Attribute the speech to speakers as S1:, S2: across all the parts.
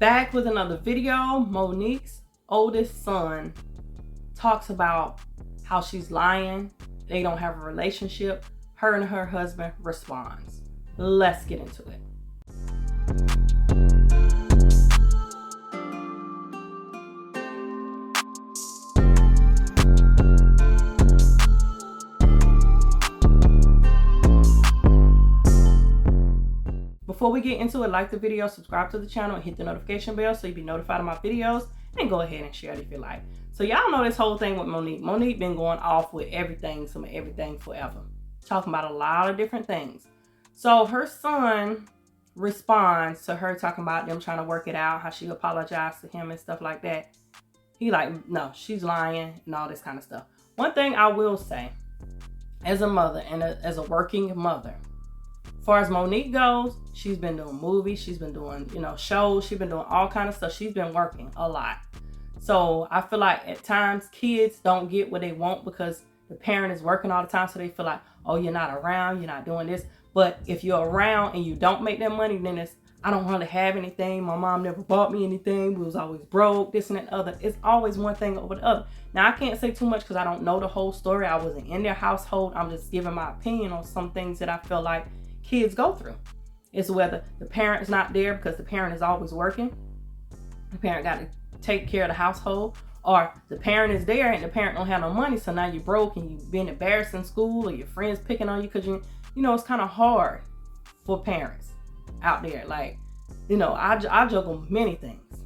S1: Back with another video. Monique's oldest son talks about how she's lying. They don't have a relationship. Her and her husband responds. Let's get into it. Before we get into it, like the video, subscribe to the channel, and hit the notification bell so you'll be notified of my videos, and go ahead and share it if you like. So y'all know this whole thing with Monique. Monique been going off with everything forever. Talking about a lot of different things. So her son responds to her talking about them trying to work it out, how she apologized to him and stuff like that. He like, no, she's lying and all this kind of stuff. One thing I will say, as a mother and as a working mother, as far as Monique goes, she's been doing movies, she's been doing, shows, she's been doing all kind of stuff. She's been working a lot. So I feel like at times kids don't get what they want because the parent is working all the time. So they feel like, oh, you're not around, you're not doing this. But if you're around and you don't make that money, then it's, I don't really have anything. My mom never bought me anything. We was always broke, this and that and other. It's always one thing over the other. Now, I can't say too much because I don't know the whole story. I wasn't in their household. I'm just giving my opinion on some things that I feel like kids go through. It's whether the parent's not there because the parent is always working. The parent got to take care of the household, or the parent is there and the parent don't have no money, so now you're broke and you've been embarrassed in school, or your friends picking on you because it's kind of hard for parents out there. Like, I juggle many things.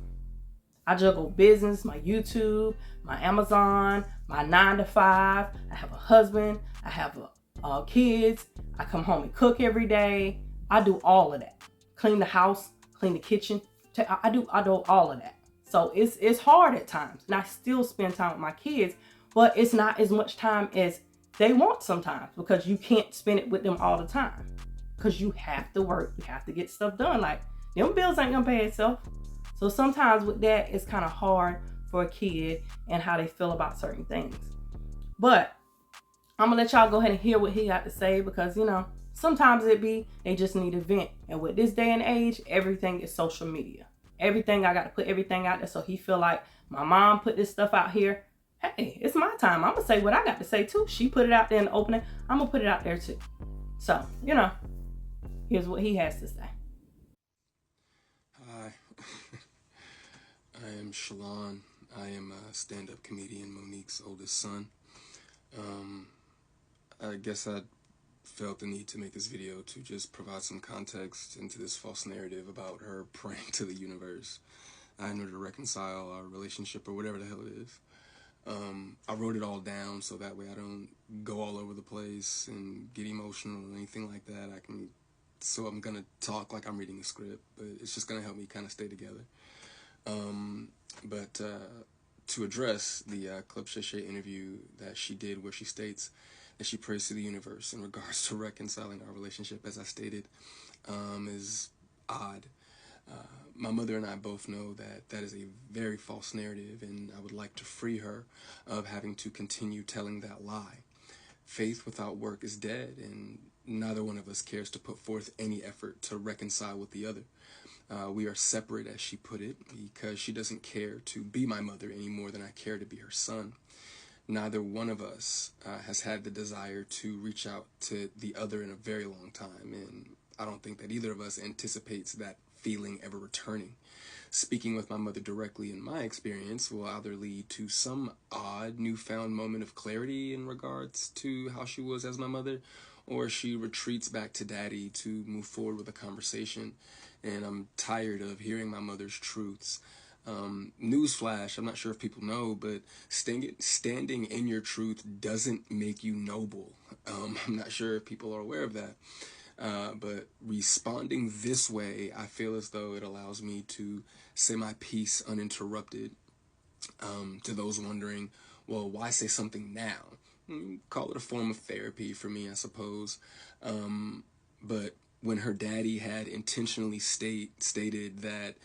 S1: I juggle business, my YouTube, my Amazon, my 9-to-5. I have a husband. I have kids. I come home and cook every day. I do all of that. Clean the house, clean the kitchen. I do all of that. So it's hard at times. And I still spend time with my kids, but it's not as much time as they want sometimes because you can't spend it with them all the time. Because you have to work. You have to get stuff done. Like, them bills ain't gonna pay itself. So sometimes with that, it's kind of hard for a kid and how they feel about certain things. But I'm gonna let y'all go ahead and hear what he got to say because, sometimes they just need a vent. And with this day and age, everything is social media. Everything, I got to put everything out there so he feel like my mom put this stuff out here. Hey, it's my time. I'm going to say what I got to say too. She put it out there in the opening. I'm going to put it out there too. So, here's what he has to say.
S2: Hi, I am Shalon. I am a stand-up comedian, Monique's oldest son. I guess I felt the need to make this video to just provide some context into this false narrative about her praying to the universe in order to reconcile our relationship or whatever the hell it is. I wrote it all down so that way I don't go all over the place and get emotional or anything like that. So I'm gonna talk like I'm reading a script, but it's just gonna help me kind of stay together. But to address the Club Shay Shay interview that she did where she states that she prays to the universe in regards to reconciling our relationship, as I stated, is odd. My mother and I both know that that is a very false narrative, and I would like to free her of having to continue telling that lie. Faith without work is dead, and neither one of us cares to put forth any effort to reconcile with the other. We are separate, as she put it, because she doesn't care to be my mother any more than I care to be her son. Neither one of us has had the desire to reach out to the other in a very long time, and I don't think that either of us anticipates that feeling ever returning. Speaking with my mother directly, in my experience, will either lead to some odd newfound moment of clarity in regards to how she was as my mother, or she retreats back to daddy to move forward with a conversation. And I'm tired of hearing my mother's truths. Newsflash, I'm not sure if people know, but standing in your truth doesn't make you noble. I'm not sure if people are aware of that. But responding this way, I feel as though it allows me to say my piece uninterrupted. To those wondering, well, why say something now? Call it a form of therapy for me, I suppose. But when her daddy had intentionally stated that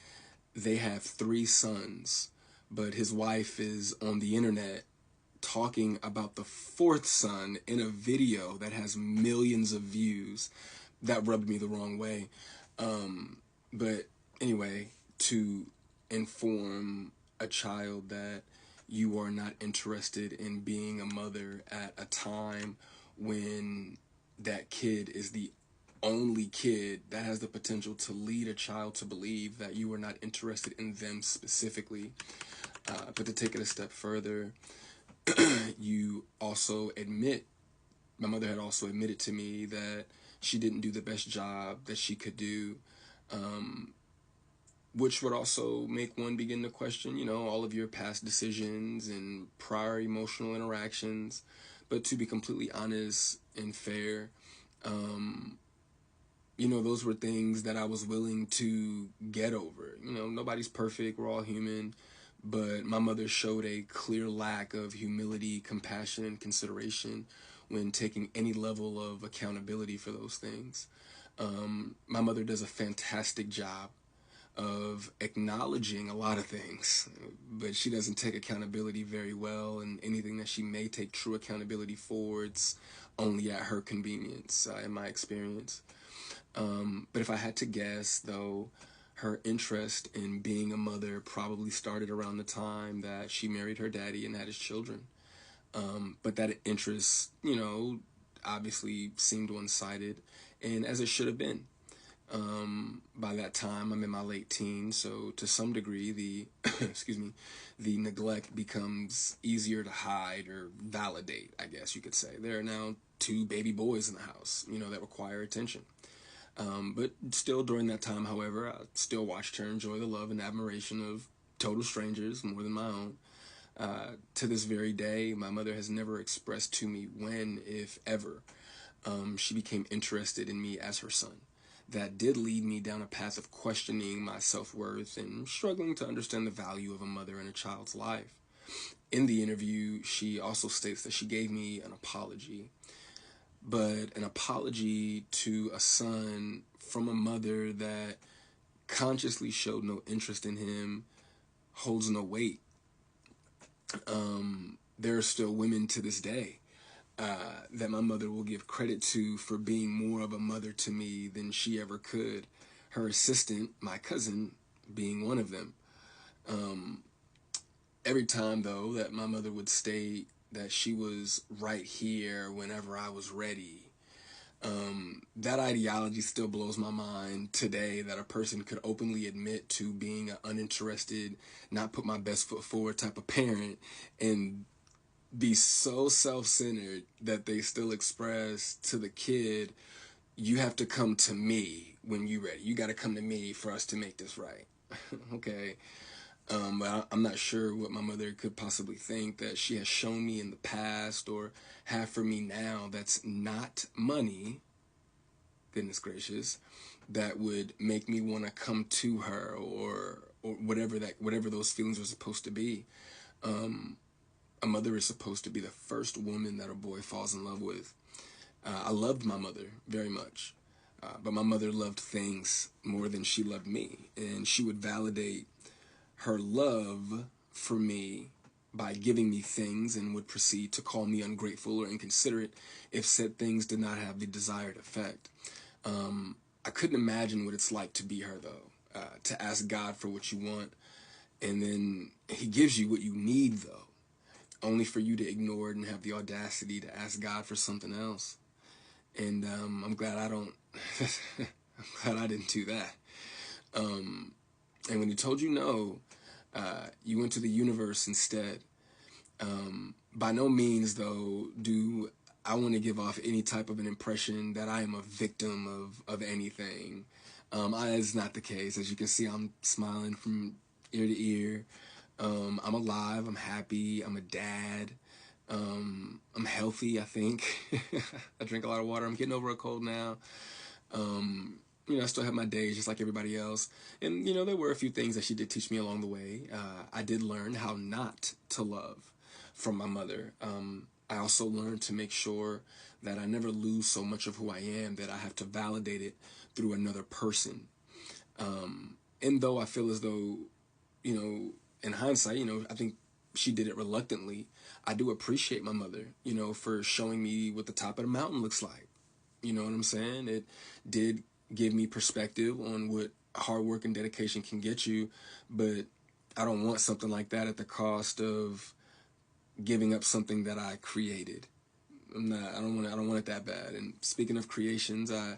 S2: they have 3 sons, but his wife is on the internet talking about the 4th son in a video that has millions of views, that rubbed me the wrong way. But anyway, to inform a child that you are not interested in being a mother at a time when that kid is the only kid that has the potential to lead a child to believe that you are not interested in them specifically. But to take it a step further, you also admit, my mother had also admitted to me that she didn't do the best job that she could do, which would also make one begin to question, all of your past decisions and prior emotional interactions. But to be completely honest and fair, those were things that I was willing to get over. Nobody's perfect, we're all human. But my mother showed a clear lack of humility, compassion, and consideration when taking any level of accountability for those things. My mother does a fantastic job of acknowledging a lot of things, but she doesn't take accountability very well, and anything that she may take true accountability for, it's only at her convenience, in my experience. But if I had to guess, though, her interest in being a mother probably started around the time that she married her daddy and had his children. But that interest, obviously seemed one-sided, and as it should have been. By that time, I'm in my late teens, so to some degree, the the neglect becomes easier to hide or validate, I guess you could say. There are now 2 baby boys in the house, that require attention. But still, during that time, however, I still watched her enjoy the love and admiration of total strangers more than my own. To this very day, my mother has never expressed to me when, if ever, she became interested in me as her son. That did lead me down a path of questioning my self-worth and struggling to understand the value of a mother in a child's life. In the interview, she also states that she gave me an apology, but an apology to a son from a mother that consciously showed no interest in him holds no weight. There are still women to this day that my mother will give credit to for being more of a mother to me than she ever could. Her assistant, my cousin, being one of them. Every time, though, that my mother would state that she was right here whenever I was ready, that ideology still blows my mind today, that a person could openly admit to being an uninterested, not put my best foot forward type of parent and be so self-centered that they still express to the kid, you have to come to me when you're ready. You got to come to me for us to make this right. Okay. But I'm not sure what my mother could possibly think that she has shown me in the past or have for me now that's not money, goodness gracious, that would make me want to come to her or whatever those feelings are supposed to be. A mother is supposed to be the first woman that a boy falls in love with. I loved my mother very much, but my mother loved things more than she loved me, and she would validate her love for me by giving me things and would proceed to call me ungrateful or inconsiderate if said things did not have the desired effect. I couldn't imagine what it's like to be her, though, to ask God for what you want, and then he gives you what you need, though, only for you to ignore it and have the audacity to ask God for something else. And I'm glad I don't, I'm glad I didn't do that. And when he told you no, you went to the universe instead. By no means, though, do I want to give off any type of an impression that I am a victim of anything. It's not the case. As you can see, I'm smiling from ear to ear. I'm alive. I'm happy. I'm a dad. I'm healthy, I think. I drink a lot of water. I'm getting over a cold now. I still have my days just like everybody else. And, there were a few things that she did teach me along the way. I did learn how not to love from my mother. I also learned to make sure that I never lose so much of who I am that I have to validate it through another person. And though I feel as though, in hindsight, I think she did it reluctantly, I do appreciate my mother, for showing me what the top of the mountain looks like. You know what I'm saying? It did give me perspective on what hard work and dedication can get you, but I don't want something like that at the cost of giving up something that I created. I don't want it that bad. And speaking of creations, I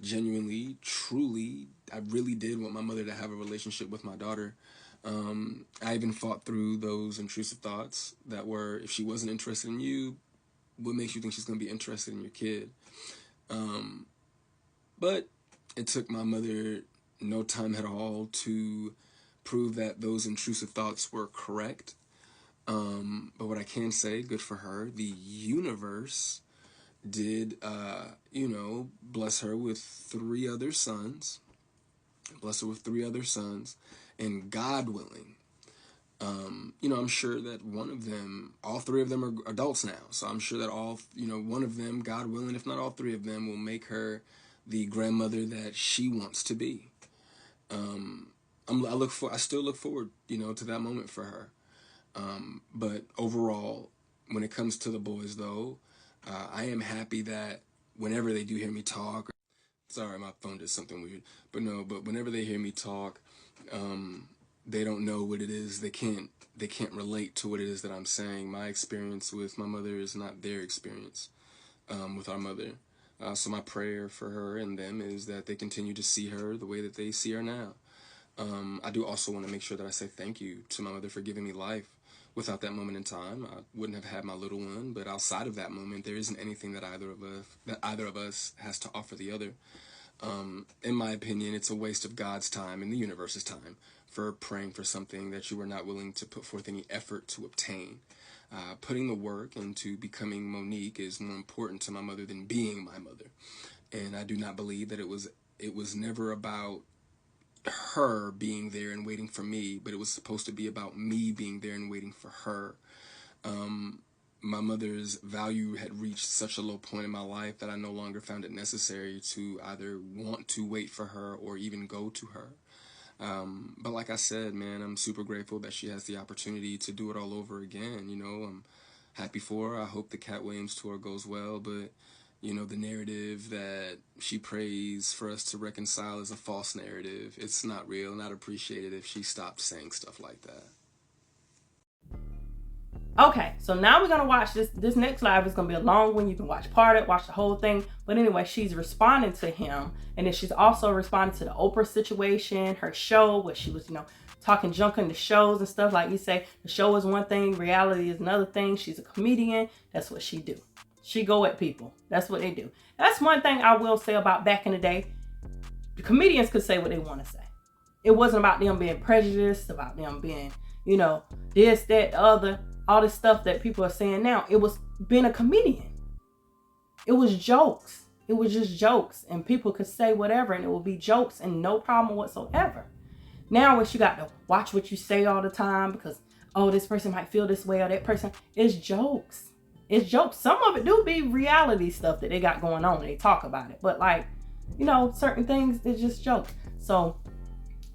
S2: genuinely, truly, I really did want my mother to have a relationship with my daughter. I even fought through those intrusive thoughts that were, if she wasn't interested in you, what makes you think she's going to be interested in your kid? But it took my mother no time at all to prove that those intrusive thoughts were correct. But what I can say, good for her, the universe did, bless her with 3 other sons. Bless her with 3 other sons. And God willing, I'm sure that all 3 of them are adults now. So I'm sure that one of them, God willing, if not all 3 of them, will make her the grandmother that she wants to be. I still look forward, to that moment for her. But overall, when it comes to the boys, though, I am happy that whenever they do hear me talk, sorry, my phone did something weird, but whenever they hear me talk, they don't know what it is. They can't relate to what it is that I'm saying. My experience with my mother is not their experience with our mother. So my prayer for her and them is that they continue to see her the way that they see her now. I do also want to make sure that I say thank you to my mother for giving me life. Without that moment in time, I wouldn't have had my little one. But outside of that moment, there isn't anything that either of us has to offer the other. In my opinion, it's a waste of God's time and the universe's time for praying for something that you were not willing to put forth any effort to obtain. Putting the work into becoming Monique is more important to my mother than being my mother. And I do not believe that it was never about her being there and waiting for me, but it was supposed to be about me being there and waiting for her. My mother's value had reached such a low point in my life that I no longer found it necessary to either want to wait for her or even go to her. But like I said, man, I'm super grateful that she has the opportunity to do it all over again. I'm happy for her. I hope the Cat Williams tour goes well, but the narrative that she prays for us to reconcile is a false narrative. It's not real, and I'd appreciate it if she stopped saying stuff like that.
S1: Okay, so now we're gonna watch this next live. Is gonna be a long one. You can watch part of it, watch the whole thing. But anyway, she's responding to him, and then she's also responding to the Oprah situation, her show, where she was, talking junk in the shows and stuff. Like you say, the show is one thing, reality is another thing. She's a comedian. That's what she do. She go at people. That's what they do. That's one thing I will say about back in the day. The comedians could say what they want to say. It wasn't about them being prejudiced, about them being, this, that, the other, all this stuff that people are saying now. It was being a comedian. It was jokes. It was just jokes. And people could say whatever and it would be jokes and no problem whatsoever. Now what you got to watch what you say all the time because, this person might feel this way or that person. It's jokes. It's jokes. Some of it do be reality stuff that they got going on. They talk about it. But certain things, it's just jokes. So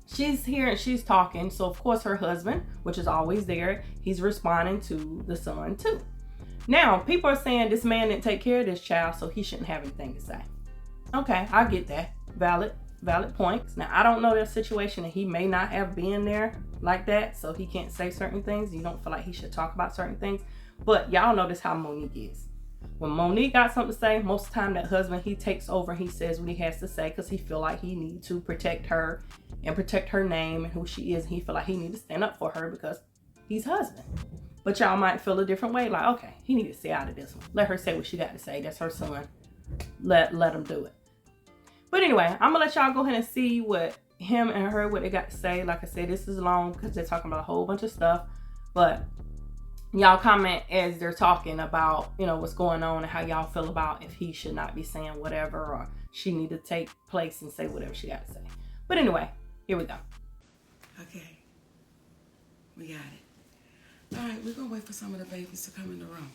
S1: she's here and she's talking. So of course her husband, which is always there, he's responding to the son too. Now, people are saying this man didn't take care of this child, so he shouldn't have anything to say. Okay, I get that. Valid points. Now, I don't know their situation and he may not have been there like that, so he can't say certain things. You don't feel like he should talk about certain things. But y'all know this how Monique is. When Monique got something to say, most of the time that husband, he takes over and he says what he has to say because he feel like he need to protect her and protect her name and who she is. And he feel like he need to stand up for her because he's husband. But y'all might feel a different way. Like, okay, he need to stay out of this one. Let her say what she got to say. That's her son. Let him do it. But anyway, I'm going to let y'all go ahead and see what him and her, what they got to say. Like I said, this is long because they're talking about a whole bunch of stuff. But y'all comment as they're talking about, what's going on and how y'all feel about if he should not be saying whatever or she need to take place and say whatever she got to say. But anyway, here we go.
S3: Okay. We got it. All right, we're going to wait for some of the babies to come in the room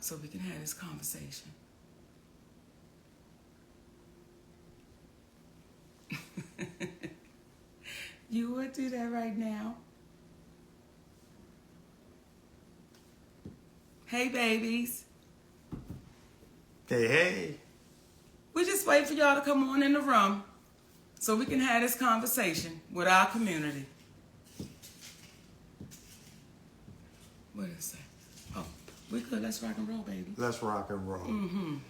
S3: so we can have this conversation. You would do that right now? Hey, babies.
S4: Hey, hey.
S3: We're just waiting for y'all to come on in the room so we can have this conversation with our community. What is that? Oh, we good. Let's rock and roll, baby.
S4: Let's rock and roll.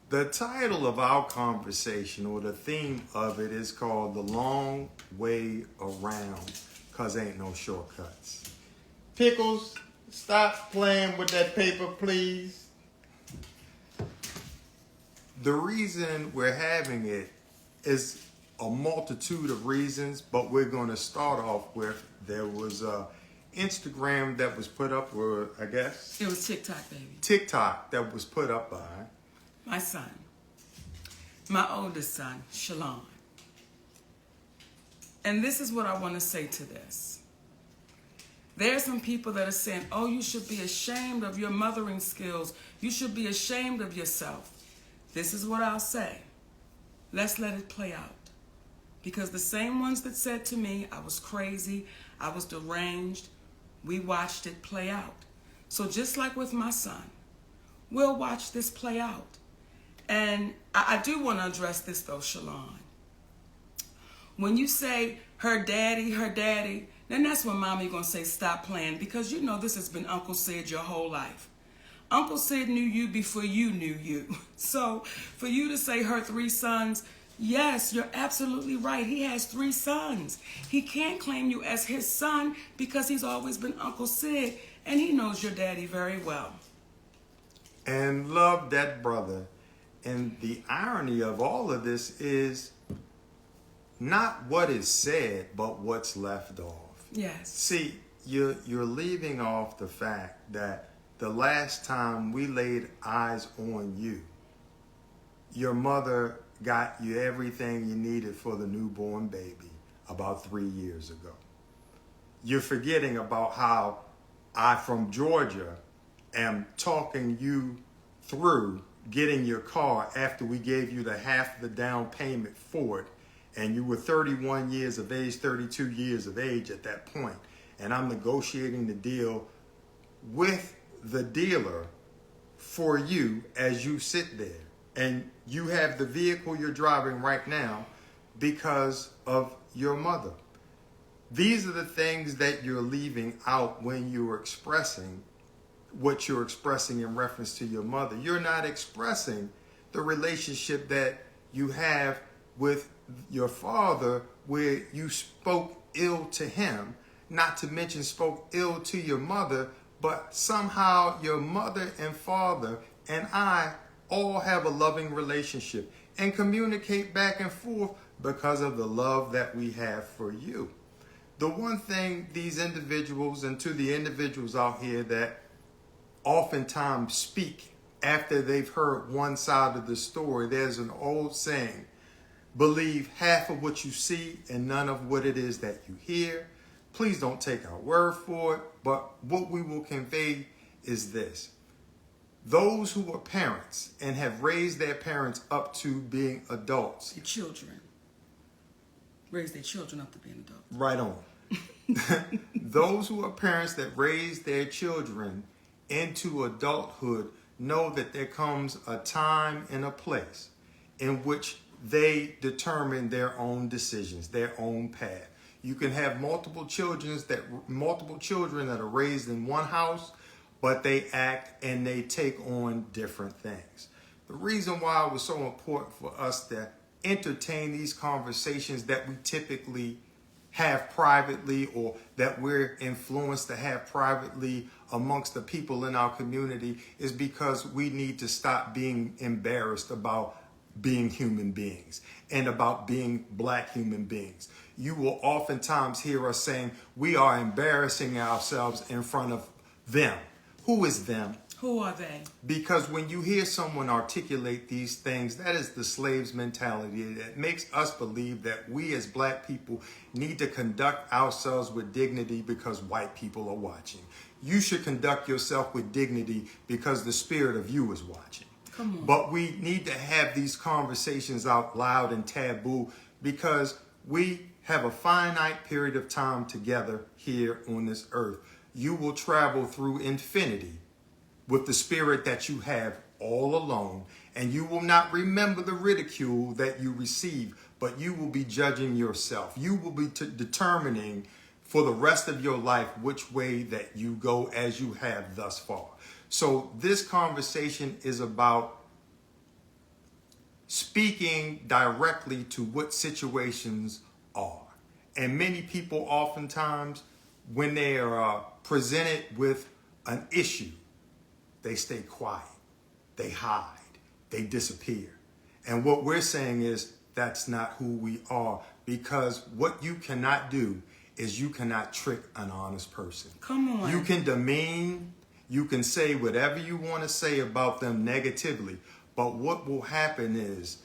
S4: The title of our conversation, or the theme of it, is called The Long Way Around, because ain't no shortcuts. Pickles, stop playing with that paper, please. The reason we're having it is a multitude of reasons, but we're going to start off with, there was a Instagram that was put up, or I guess
S3: It was TikTok, baby.
S4: TikTok that was put up by
S3: My son, my oldest son, Shalon. And this is what I want to say to this. There are some people that are saying, oh, you should be ashamed of your mothering skills. You should be ashamed of yourself. This is what I'll say. Let's let it play out. Because the same ones that said to me, I was crazy, I was deranged, we watched it play out. So just like with my son, we'll watch this play out. And I do want to address this though, Shalon. When you say her daddy, then that's when mommy gonna say stop playing, because you know this has been Uncle Sid your whole life. Uncle Sid knew you before you knew you. So for you to say her 3 sons, yes, you're absolutely right. He has 3 sons. He can't claim you as his son because he's always been Uncle Sid, and he knows your daddy very well.
S4: and love that brother. And the irony of all of this is not what is said, but what's left off.
S3: Yes.
S4: See, you're leaving off the fact that the last time we laid eyes on you, your mother got you everything you needed for the newborn baby about 3 years ago. You're forgetting about how I, from Georgia, am talking you through getting your car after we gave you the half of the down payment for it, and you were 31 years of age, 32 years of age at that point, and I'm negotiating the deal with the dealer for you as you sit there, and you have the vehicle you're driving right now because of your mother. These are the things that you're leaving out when you're expressing what you're expressing in reference to your mother. You're not expressing the relationship that you have with your father, where you spoke ill to him, not to mention spoke ill to your mother, but somehow your mother and father and I all have a loving relationship and communicate back and forth because of the love that we have for you. The one thing these individuals, and to the individuals out here that oftentimes speak after they've heard one side of the story, there's an old saying, believe half of what you see and none of what it is that you hear. Please don't take our word for it, but what we will convey is this. Those who are parents and have raised their parents up to being adults.
S3: The children. Raise their children up to be an adult.
S4: Right on. Those who are parents that raise their children into adulthood know that there comes a time and a place in which they determine their own decisions, their own path. You can have multiple children that are raised in one house, but they act and they take on different things. The reason why it was so important for us to entertain these conversations that we typically have privately, or that we're influenced to have privately amongst the people in our community, is because we need to stop being embarrassed about being human beings and about being black human beings. You will oftentimes hear us saying we are embarrassing ourselves in front of them. Who is them?
S3: Who are they?
S4: Because when you hear someone articulate these things, that is the slave's mentality. It makes us believe that we as black people need to conduct ourselves with dignity because white people are watching. You should conduct yourself with dignity because the spirit of you is watching.
S3: Come on.
S4: But we need to have these conversations out loud and taboo because we have a finite period of time together here on this earth. You will travel through infinity with the spirit that you have all alone, and you will not remember the ridicule that you receive, but you will be judging yourself. You will be determining for the rest of your life which way that you go as you have thus far. So this conversation is about speaking directly to what situations are. And many people oftentimes, when they are presented with an issue, they stay quiet, they hide, they disappear. And what we're saying is that's not who we are, because what you cannot do is you cannot trick an honest person.
S3: Come on.
S4: You can demean, you can say whatever you want to say about them negatively, but what will happen is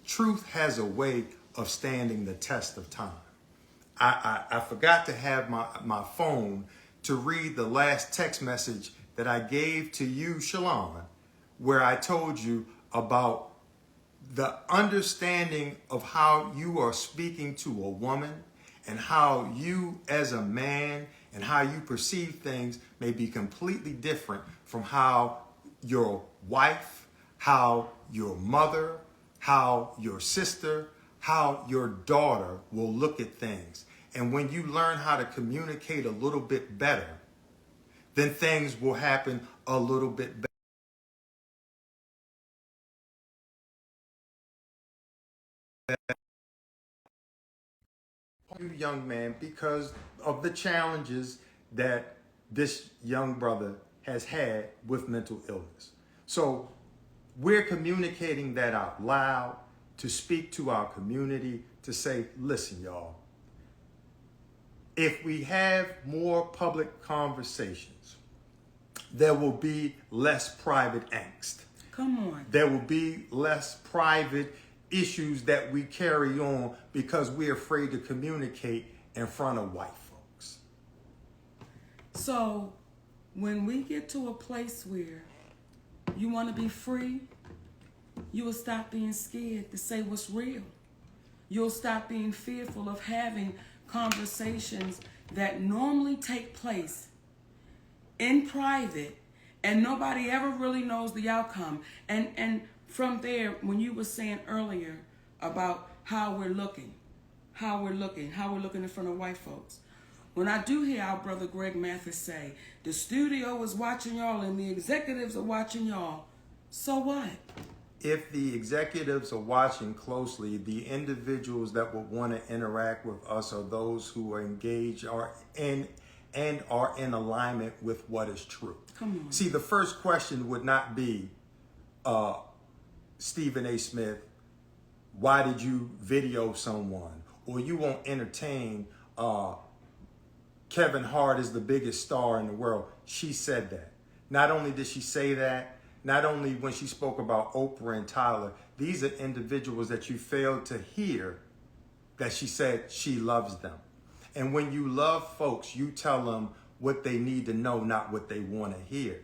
S4: truth has a way of standing the test of time. I forgot to have my phone to read the last text message that I gave to you, Shalon, where I told you about the understanding of how you are speaking to a woman and how you as a man and how you perceive things may be completely different from how your wife, how your mother, how your sister, how your daughter will look at things. And when you learn how to communicate a little bit better, then things will happen a little bit better. You young man, because of the challenges that this young brother has had with mental illness. So we're communicating that out loud to speak to our community, to say, listen, y'all, if we have more public conversations, there will be less private angst.
S3: Come on.
S4: There will be less private issues that we carry on because we're afraid to communicate in front of white folks.
S3: So when we get to a place where you want to be free, you will stop being scared to say what's real. You'll stop being fearful of having conversations that normally take place in private and nobody ever really knows the outcome. And from there, when you were saying earlier about how we're looking in front of white folks. When I do hear our brother Greg Mathis say, the studio is watching y'all and the executives are watching y'all, so what?
S4: If the executives are watching closely, the individuals that would want to interact with us are those who are engaged are in alignment with what is true.
S3: Come on.
S4: See, the first question would not be, Stephen A. Smith, why did you video someone? Or you won't entertain Kevin Hart is the biggest star in the world. She said that. Not only did she say that, not only when she spoke about Oprah and Tyler, these are individuals that you failed to hear that she said she loves them. And when you love folks, you tell them what they need to know, not what they want to hear.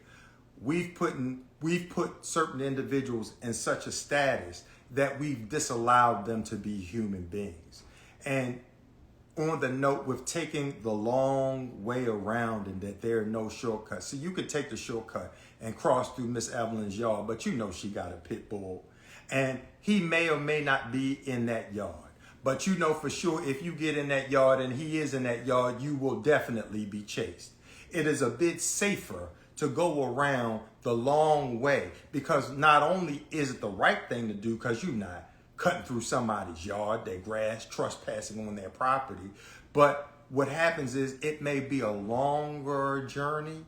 S4: We've put certain individuals in such a status that we've disallowed them to be human beings. And on the note with taking the long way around and that there are no shortcuts. So you could take the shortcut and cross through Miss Evelyn's yard, but you know she got a pit bull. And he may or may not be in that yard. But you know for sure if you get in that yard and he is in that yard, you will definitely be chased. It is a bit safer to go around the long way because not only is it the right thing to do because you're not cutting through somebody's yard, their grass, trespassing on their property, but what happens is it may be a longer journey,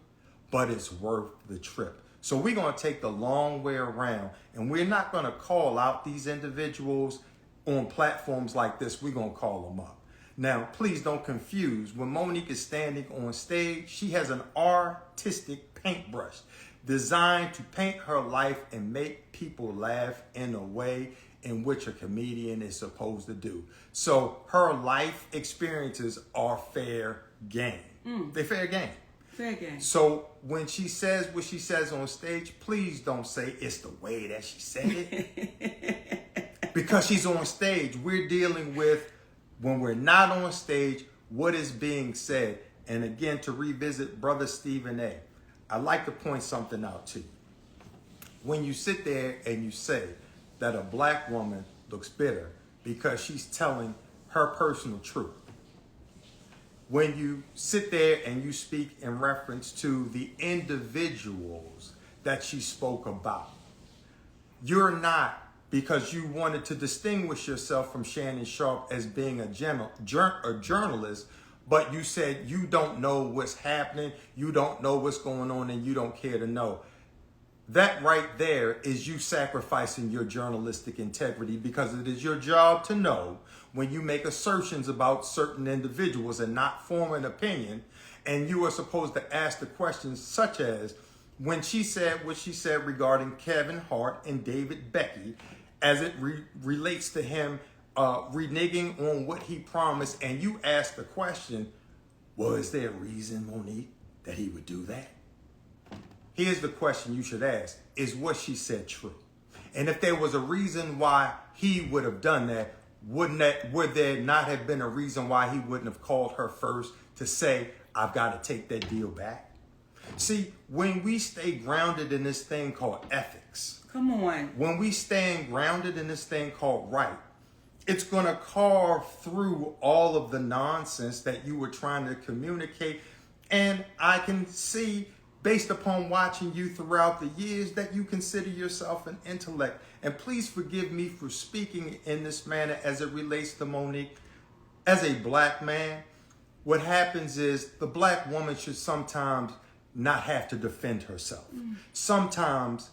S4: but it's worth the trip. So we're going to take the long way around and we're not going to call out these individuals on platforms like this. We're going to call them up. Now, please don't confuse. When Monique is standing on stage, she has an artistic paintbrush designed to paint her life and make people laugh in a way in which a comedian is supposed to do. So her life experiences are fair game. They're fair game.
S3: Fair game.
S4: So when she says what she says on stage, please don't say it's the way that she said it. Because she's on stage. We're dealing with, when we're not on stage, what is being said. And again, to revisit Brother Stephen A., I'd like to point something out to you. When you sit there and you say that a black woman looks bitter, because she's telling her personal truth. When you sit there and you speak in reference to the individuals that she spoke about, you're not, because you wanted to distinguish yourself from Shannon Sharpe as being a journalist, but you said you don't know what's happening, you don't know what's going on, and you don't care to know. That right there is you sacrificing your journalistic integrity, because it is your job to know when you make assertions about certain individuals and not form an opinion. And you are supposed to ask the questions such as, when she said what she said regarding Kevin Hart and David Becky, as it relates to him reneging on what he promised, and you ask the question, well, is there a reason, Monique, that he would do that? Here's the question you should ask. Is what she said true? And if there was a reason why he would have done that, would there not have been a reason why he wouldn't have called her first to say, I've got to take that deal back? See, when we stay grounded in this thing called ethics,
S3: come on,
S4: when we stand grounded in this thing called right, it's going to carve through all of the nonsense that you were trying to communicate. And I can see, based upon watching you throughout the years, that you consider yourself an intellect. And please forgive me for speaking in this manner as it relates to Monique. As a black man, what happens is the black woman should sometimes not have to defend herself. Sometimes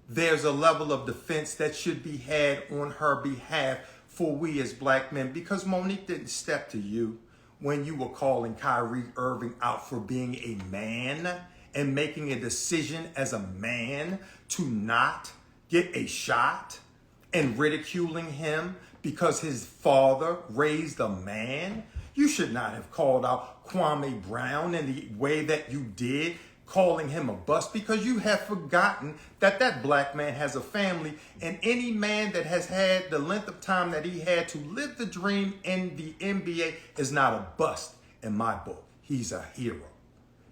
S4: there's a level of defense that should be had on her behalf for we as black men, because Monique didn't step to you when you were calling Kyrie Irving out for being a man and making a decision as a man to not get a shot, and ridiculing him because his father raised a man. You should not have called out Kwame Brown in the way that you did, calling him a bust, because you have forgotten that that black man has a family, and any man that has had the length of time that he had to live the dream in the NBA is not a bust in my book. He's a hero.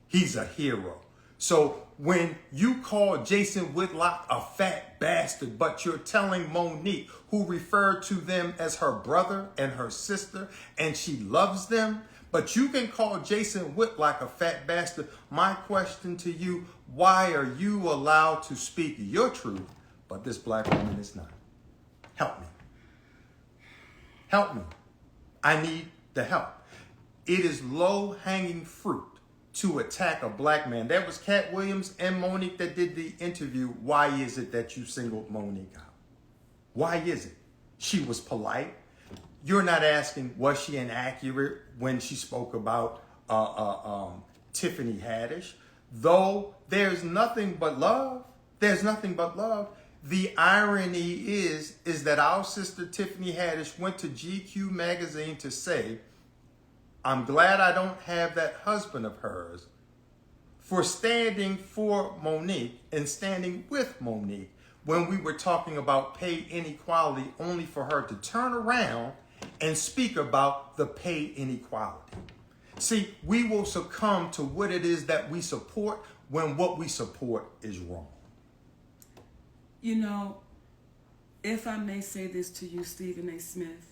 S4: He's a hero. So when you call Jason Whitlock a fat bastard, but you're telling Monique, who referred to them as her brother and her sister, and she loves them, but you can call Jason Whitlock a fat bastard. My question to you, why are you allowed to speak your truth, but this black woman is not? Help me. Help me. I need the help. It is low-hanging fruit to attack a black man. That was Cat Williams and Monique that did the interview. Why is it that you singled Monique out? Why is it? She was polite. You're not asking, was she inaccurate when she spoke about Tiffany Haddish? Though there's nothing but love. There's nothing but love. The irony is that our sister Tiffany Haddish went to GQ magazine to say, I'm glad I don't have that husband of hers, for standing for Monique and standing with Monique when we were talking about pay inequality, only for her to turn around and speak about the pay inequality. See, we will succumb to what it is that we support when what we support is wrong.
S3: You know, if I may say this to you, Stephen A. Smith,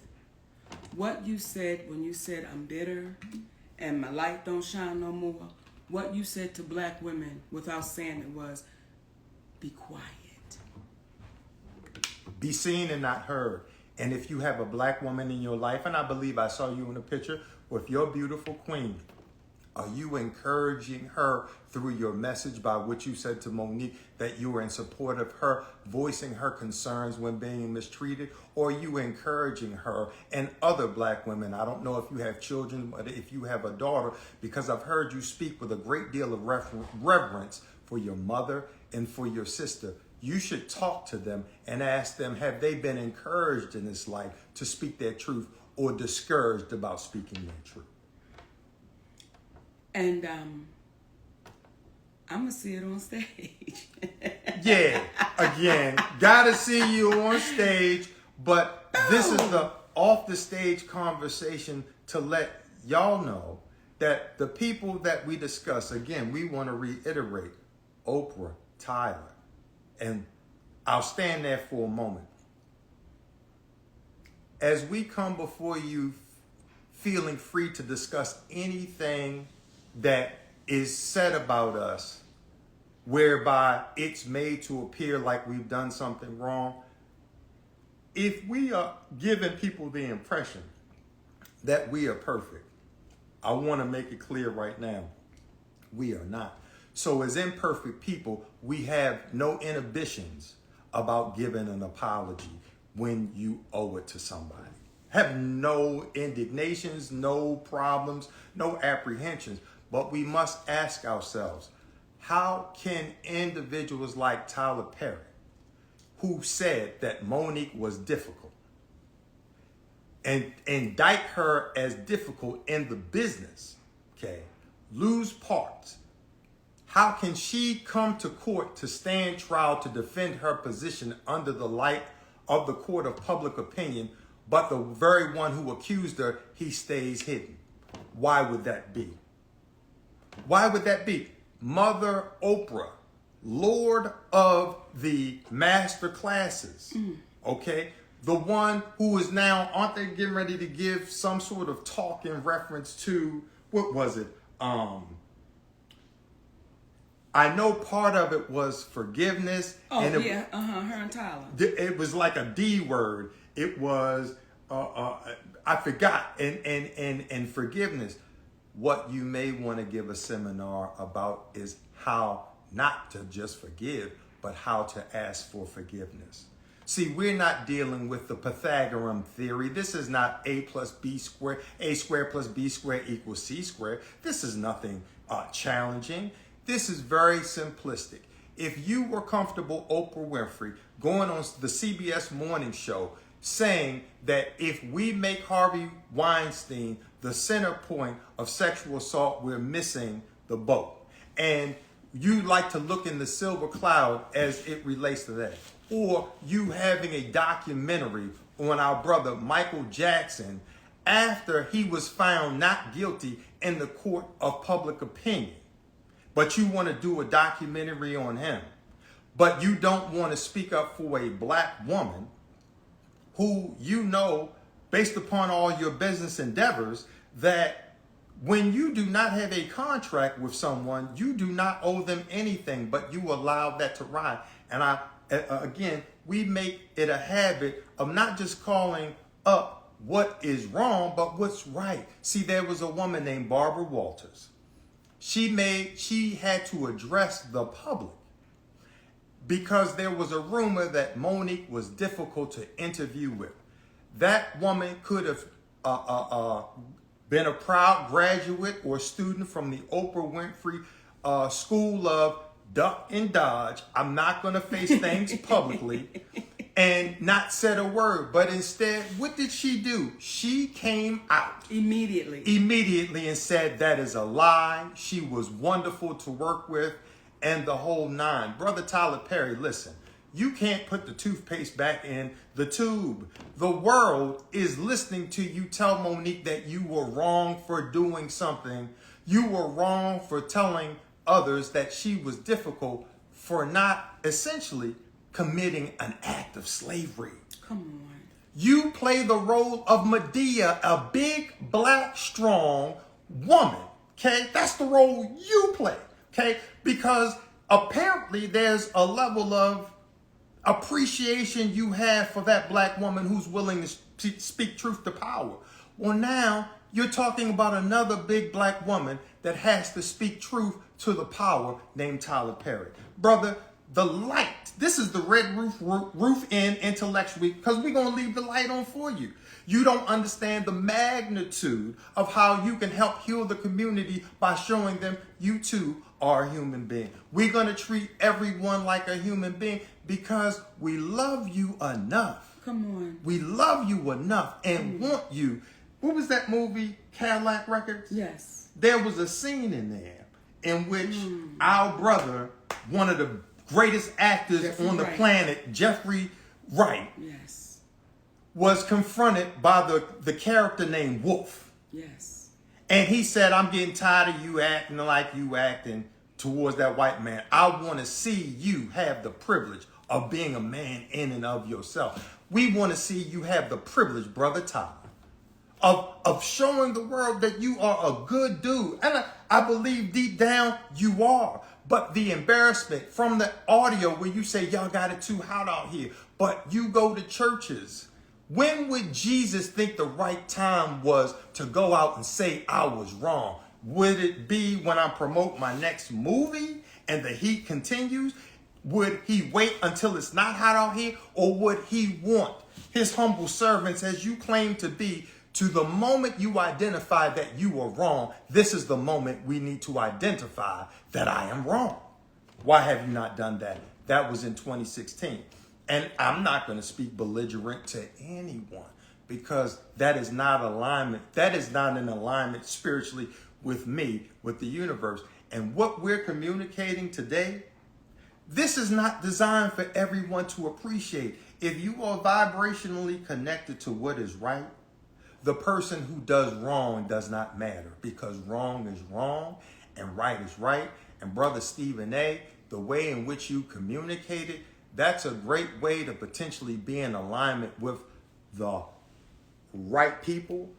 S3: what you said when you said I'm bitter and my light don't shine no more, what you said to black women without saying it was, be quiet.
S4: Be seen and not heard. And if you have a black woman in your life, and I believe I saw you in a picture with your beautiful queen, are you encouraging her through your message by what you said to Monique, that you were in support of her voicing her concerns when being mistreated? Or are you encouraging her and other black women? I don't know if you have children, but if you have a daughter, because I've heard you speak with a great deal of reverence for your mother and for your sister. You should talk to them and ask them, have they been encouraged in this life to speak their truth or discouraged about speaking their truth?
S3: And I'm going to see it on stage.
S4: Yeah, again, gotta see you on stage. But this is the off the stage conversation to let y'all know that the people that we discuss, again, we want to reiterate Oprah, Tyler, and I'll stand there for a moment. as we come before you feeling free to discuss anything that is said about us, whereby it's made to appear like we've done something wrong, if we are giving people the impression that we are perfect, I want to make it clear right now, we are not. So as imperfect people, we have no inhibitions about giving an apology when you owe it to somebody. Have no indignations, no problems, no apprehensions. But we must ask ourselves, how can individuals like Tyler Perry, who said that Monique was difficult, and indict her as difficult in the business, okay, lose parts? How can she come to court to stand trial to defend her position under the light of the court of public opinion, but the very one who accused her, he stays hidden? Why would that be? Why would that be? Mother Oprah, Lord of the master classes, okay? The one who is now, aren't they getting ready to give some sort of talk in reference to, what was it? I know part of it was forgiveness.
S3: Oh,
S4: and
S3: yeah, her and Tyler.
S4: It was like a D word. It was, I forgot, and forgiveness. What you may want to give a seminar about is how not to just forgive, but how to ask for forgiveness. See, we're not dealing with the Pythagorean theory. This is not A plus B squared, A squared plus B squared equals C squared. This is nothing challenging. This is very simplistic. If you were comfortable, Oprah Winfrey, going on the CBS morning show saying that if we make Harvey Weinstein the center point of sexual assault, we're missing the boat. And you like to look in the silver cloud as it relates to that. Or you having a documentary on our brother Michael Jackson after he was found not guilty in the court of public opinion. But you want to do a documentary on him. But you don't want to speak up for a black woman who you know, based upon all your business endeavors, that when you do not have a contract with someone, you do not owe them anything, but you allow that to ride. And again, we make it a habit of not just calling up what is wrong, but what's right. See, there was a woman named Barbara Walters. She had to address the public because there was a rumor that Monique was difficult to interview with. That woman could have been a proud graduate or student from the Oprah Winfrey School of Duck and Dodge. I'm not going to face things publicly and not said a word. But instead, what did she do? She came out immediately and said that is a lie. She was wonderful to work with and the whole nine. Brother Tyler Perry, listen, you can't put the toothpaste back in the tube. The world is listening to you tell Monique that you were wrong for doing something. You were wrong for telling others that she was difficult for not essentially committing an act of slavery.
S3: Come on.
S4: You play the role of Medea, a big, black, strong woman. Okay? That's the role you play. Okay? Because apparently there's a level of appreciation you have for that black woman who's willing to speak truth to power. Well, now you're talking about another big black woman that has to speak truth to the power named Tyler Perry. Brother, the light, this is the Red Roof Inn intellectually, because we're going to leave the light on for you. You don't understand the magnitude of how you can help heal the community by showing them you too are a human being. We're going to treat everyone like a human being because we love you enough.
S3: Come on.
S4: We love you enough and want you. What was that movie, Cadillac Records?
S3: Yes.
S4: There was a scene in there in which our brother, one of the greatest actors
S3: Jeffrey
S4: on the
S3: Wright.
S4: planet, Jeffrey Wright,
S3: Yes.
S4: was confronted by the character named Wolf.
S3: Yes.
S4: And he said, I'm getting tired of you acting like you acting towards that white man. I want to see you have the privilege of being a man in and of yourself. We want to see you have the privilege, Brother Tyler, of showing the world that you are a good dude. And I believe deep down you are. But the embarrassment from the audio where you say, y'all got it too hot out here, but you go to churches. When would Jesus think the right time was to go out and say I was wrong? Would it be when I promote my next movie and the heat continues? Would he wait until it's not hot out here? Or would he want his humble servants, as you claim to be, to the moment you identify that you are wrong, this is the moment we need to identify that I am wrong. Why have you not done that? That was in 2016. And I'm not going to speak belligerent to anyone because that is not alignment. That is not in alignment spiritually with me, with the universe. And what we're communicating today, this is not designed for everyone to appreciate. If you are vibrationally connected to what is right, the person who does wrong does not matter because wrong is wrong and right is right. And Brother Stephen A., the way in which you communicated, that's a great way to potentially be in alignment with the right people,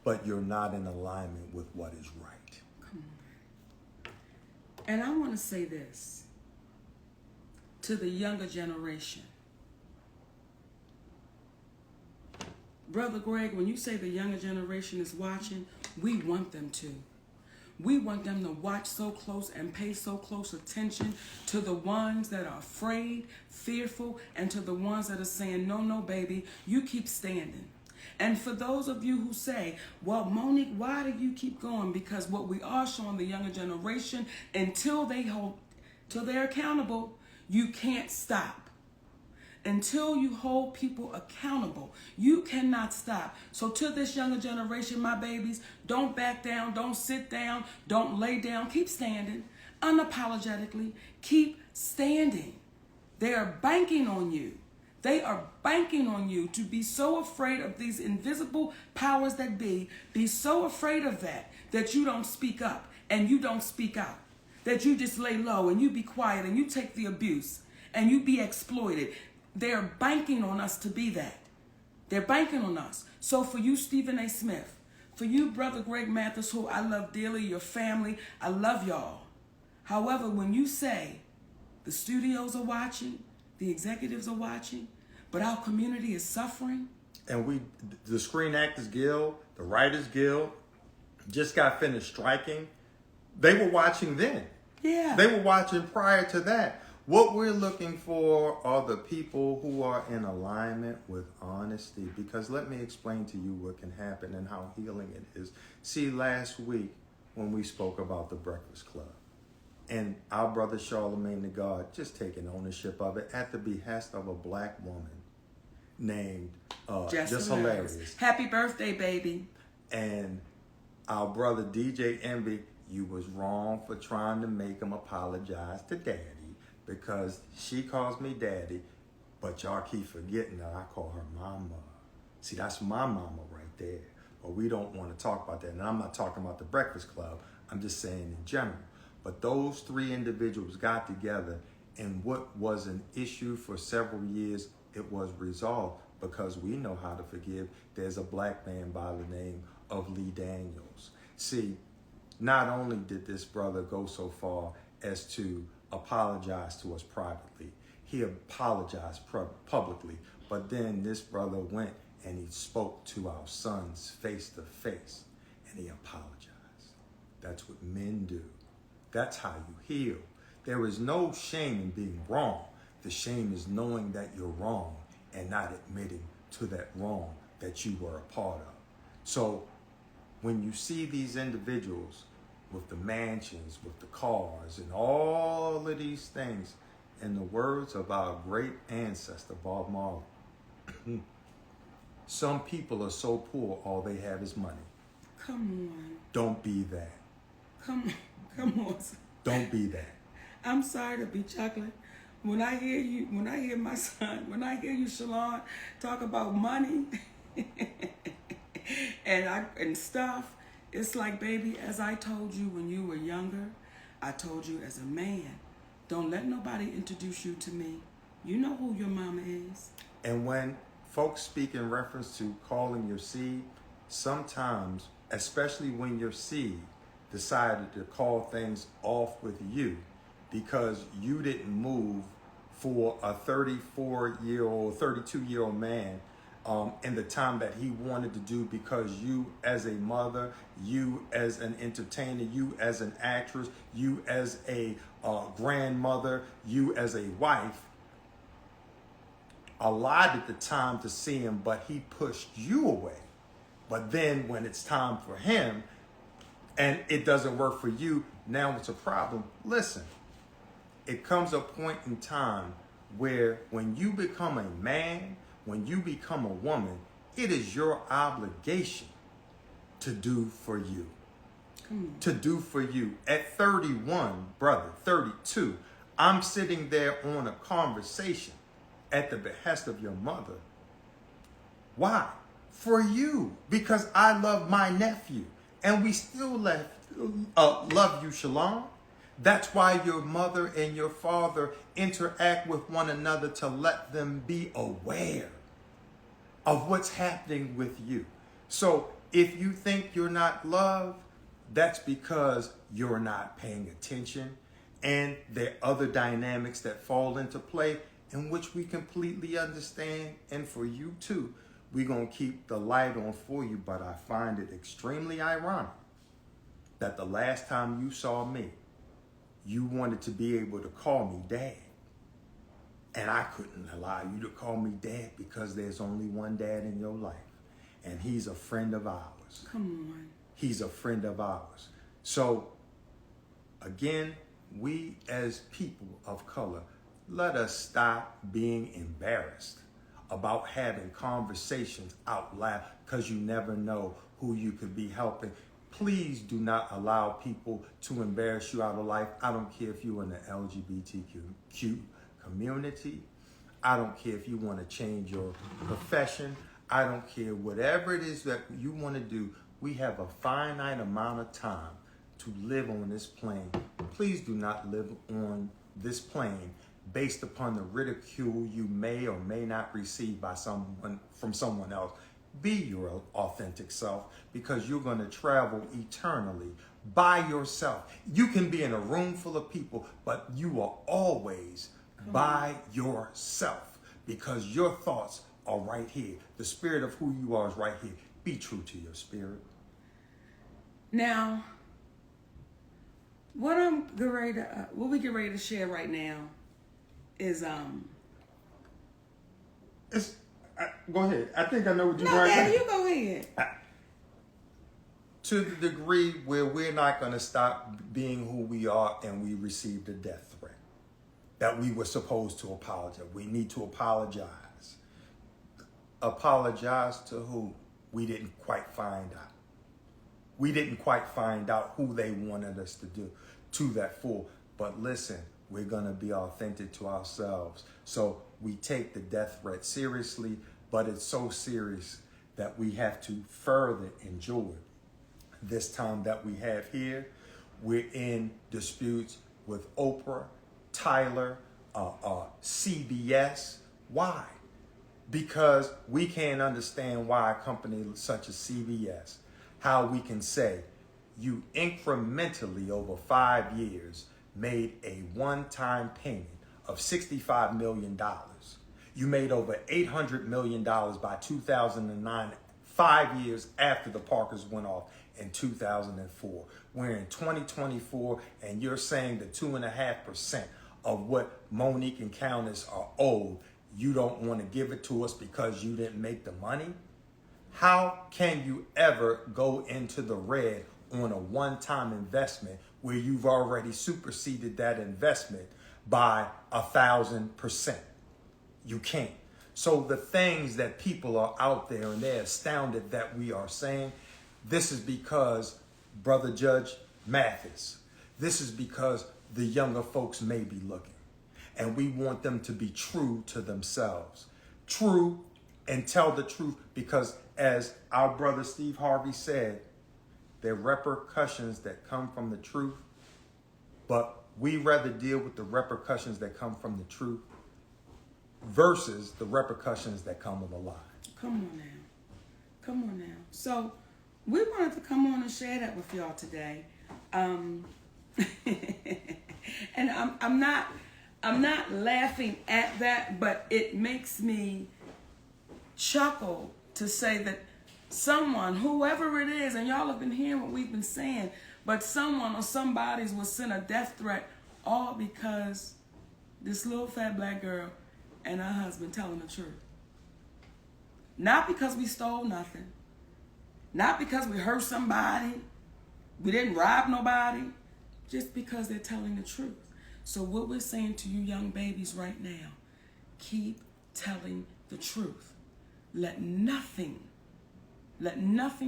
S4: but you're not in alignment with what is right.
S3: Come on. And I want to say this to the younger generation. Brother Greg, when you say the younger generation is watching, we want them to. We want them to watch so close and pay so close attention to the ones that are afraid, fearful, and to the ones that are saying, no, no, baby, you keep standing. And for those of you who say, well, Monique, why do you keep going? Because what we are showing the younger generation, until they're accountable, you can't stop. Until you hold people accountable, you cannot stop. So to this younger generation, my babies, don't back down, don't sit down, don't lay down. Keep standing unapologetically. Keep standing. They are banking on you. They are banking on you to be so afraid of these invisible powers that be so afraid of that you don't speak up and you don't speak out, that you just lay low and you be quiet and you take the abuse and you be exploited. They're banking on us to be that. They're banking on us. So for you, Stephen A. Smith, for you, Brother Greg Mathis, who I love dearly, your family, I love y'all. However, when you say the studios are watching, the executives are watching, but our community is suffering.
S4: And the Screen Actors Guild, the Writers Guild, just got finished striking. They were watching then.
S3: Yeah.
S4: They were watching prior to that. What we're looking for are the people who are in alignment with honesty. Because let me explain to you what can happen and how healing it is. See, last week when we spoke about the Breakfast Club, and our brother Charlemagne the God just taking ownership of it at the behest of a black woman named Just Hilarious.
S3: Happy birthday, baby.
S4: And our brother DJ Envy, you was wrong for trying to make him apologize to Daddy because she calls me Daddy, but y'all keep forgetting that I call her Mama. See, that's my mama right there. But we don't want to talk about that. And I'm not talking about the Breakfast Club. I'm just saying in general. But those three individuals got together, and what was an issue for several years, it was resolved because we know how to forgive. There's a black man by the name of Lee Daniels. See, not only did this brother go so far as to apologize to us privately, he apologized publicly, but then this brother went and he spoke to our sons face to face and he apologized. That's what men do. That's how you heal. There is no shame in being wrong. The shame is knowing that you're wrong and not admitting to that wrong that you were a part of. So when you see these individuals with the mansions, with the cars, and all of these things, in the words of our great ancestor, Bob Marley, some people are so poor, all they have is money.
S3: Come on.
S4: Don't be that.
S3: Come on.
S4: Don't be that.
S3: I'm sorry to be chuckling. When I hear my son, when I hear you, Shalon, talk about money and stuff, it's like, baby, as I told you when you were younger, I told you as a man, don't let nobody introduce you to me. You know who your mama is.
S4: And when folks speak in reference to calling your seed. Sometimes, especially when your seed decided to call things off with you because you didn't move for a 34-year-old, 32-year-old man in the time that he wanted to do, because you as a mother, you as an entertainer, you as an actress, you as a grandmother, you as a wife, allotted the time to see him, but he pushed you away. But then when it's time for him and it doesn't work for you, now it's a problem. Listen, it comes a point in time where when you become a man, when you become a woman, it is your obligation to do for you. To do for you. At 31, brother, 32, I'm sitting there on a conversation at the behest of your mother. Why? For you. Because I love my nephew. And we still love you, Shalom. That's why your mother and your father interact with one another, to let them be aware of what's happening with you. So if you think you're not loved, that's because you're not paying attention. And there are other dynamics that fall into play, in which we completely understand. And for you too, we're going to keep the light on for you. But I find it extremely ironic that the last time you saw me, you wanted to be able to call me dad. And I couldn't allow you to call me dad because there's only one dad in your life. And he's a friend of ours.
S3: Come on.
S4: He's a friend of ours. So, again, we as people of color, let us stop being embarrassed about having conversations out loud, because you never know who you could be helping. Please do not allow people to embarrass you out of life. I don't care if you're in the LGBTQ community. I don't care if you want to change your profession. I don't care. Whatever it is that you want to do, we have a finite amount of time to live on this plane. Please do not live on this plane based upon the ridicule you may or may not receive from someone else. Be your authentic self, because you're going to travel eternally by yourself. You can be in a room full of people, but you are always by yourself, because your thoughts are right here. The spirit of who you are is right here. Be true to your spirit.
S3: Now, what we get ready to share right now is
S4: Go ahead. I think I know what you're
S3: no,
S4: trying
S3: Dad,
S4: to
S3: you go ahead.
S4: To the degree where we're not going to stop being who we are, and we received a death threat that we were supposed to apologize. We need to apologize. Apologize to who? We didn't quite find out. We didn't quite find out who they wanted us to do to that for. But listen, we're going to be authentic to ourselves. So we take the death threat seriously, but it's so serious that we have to further enjoy this time that we have here. We're in disputes with Oprah, Tyler, CBS. Why? Because we can't understand why a company such as CBS, how we can say you incrementally over 5 years made a one-time payment of $65 million. You made over $800 million by 2009, 5 years after the Parkers went off in 2004. We're in 2024, and you're saying the 2.5% of what Monique and Countess are owed, you don't want to give it to us because you didn't make the money? How can you ever go into the red on a one-time investment where you've already superseded that investment by 1,000%? You can't. So the things that people are out there and they're astounded that we are saying, this is because Brother Judge Mathis, this is because the younger folks may be looking, and we want them to be true to themselves, true and tell the truth, because as our brother Steve Harvey said, there are repercussions that come from the truth, but we rather deal with the repercussions that come from the truth versus the repercussions that come with a lie.
S3: Come on now. Come on now. So we wanted to come on and share that with y'all today. And I'm not laughing at that, but it makes me chuckle to say that someone, whoever it is, and y'all have been hearing what we've been saying, but someone or somebody's will send a death threat all because this little fat black girl and her husband telling the truth. Not because we stole nothing. Not because we hurt somebody. We didn't rob nobody. Just because they're telling the truth. So what we're saying to you young babies right now, keep telling the truth. Let nothing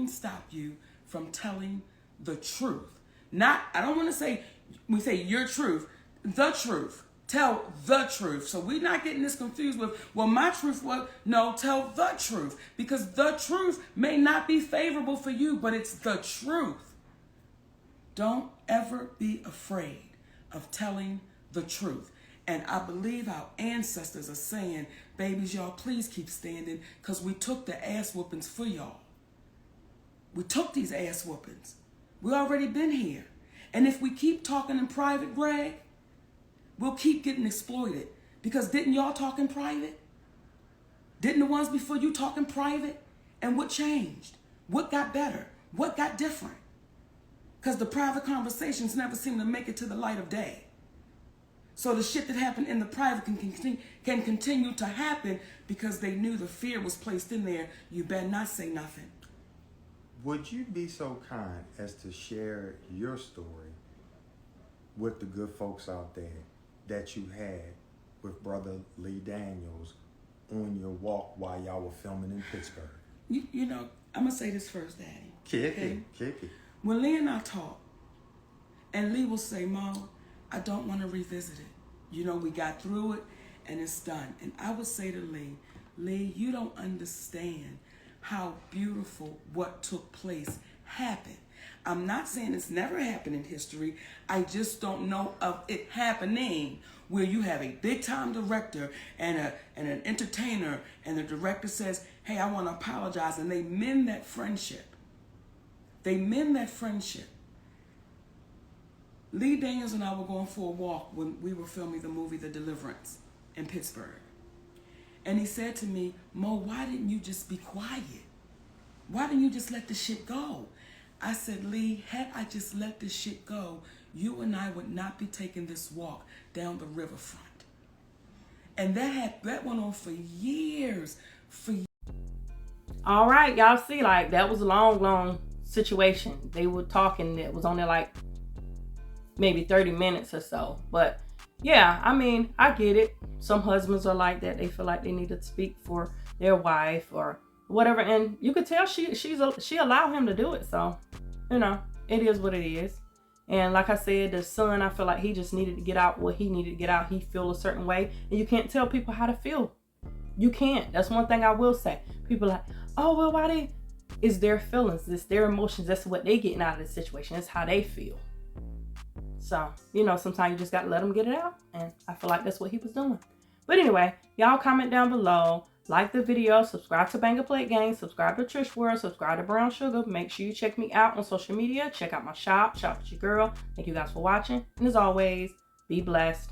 S3: stop you from telling the truth. Not, I don't want to say, we say your truth, the truth. Tell the truth. So we're not getting this confused with, well, my truth was, no, tell the truth. Because the truth may not be favorable for you, but it's the truth. Don't ever be afraid of telling the truth. And I believe our ancestors are saying, babies, y'all, please keep standing, because we took the ass whoopings for y'all. We took these ass whoopings. We already been here. And if we keep talking in private, Greg, we'll keep getting exploited. Because didn't y'all talk in private? Didn't the ones before you talk in private? And what changed? What got better? What got different? Because the private conversations never seem to make it to the light of day. So the shit that happened in the private can continue to happen because they knew the fear was placed in there. You better not say nothing.
S4: Would you be so kind as to share your story with the good folks out there that you had with Brother Lee Daniels on your walk while y'all were filming in Pittsburgh?
S3: You know, I'm going to say this first, Daddy.
S4: Kick it.
S3: When Lee and I talk, and Lee will say, Mo, I don't want to revisit it. You know, we got through it and it's done. And I would say to Lee, you don't understand how beautiful what took place happened. I'm not saying it's never happened in history. I just don't know of it happening where you have a big time director and an entertainer, and the director says, hey, I want to apologize, and they mend that friendship. Lee Daniels and I were going for a walk when we were filming the movie The Deliverance in Pittsburgh. And he said to me, Mo, why didn't you just be quiet? Why didn't you just let the shit go? I said, Lee, had I just let this shit go, you and I would not be taking this walk down the riverfront. And that went on for years.
S1: All right, y'all see, like, that was a long situation. They were talking, it was only like maybe 30 minutes or so. But yeah, I mean, I get it. Some husbands are like that. They feel like they need to speak for their wife or whatever. And you could tell she allowed him to do it. So, you know, it is what it is. And like I said, the son, I feel like he just needed to get out what he needed to get out. He feel a certain way. And you can't tell people how to feel. You can't. That's one thing I will say. People are like, oh, well, why it's their feelings. It's their emotions. That's what they getting out of the situation. It's how they feel. So, you know, sometimes you just got to let them get it out. And I feel like that's what he was doing. But anyway, y'all comment down below. Like the video. Subscribe to Banger Plate Gang. Subscribe to Trish World. Subscribe to Brown Sugar. Make sure you check me out on social media. Check out my shop. Shop with your girl. Thank you guys for watching. And as always, be blessed.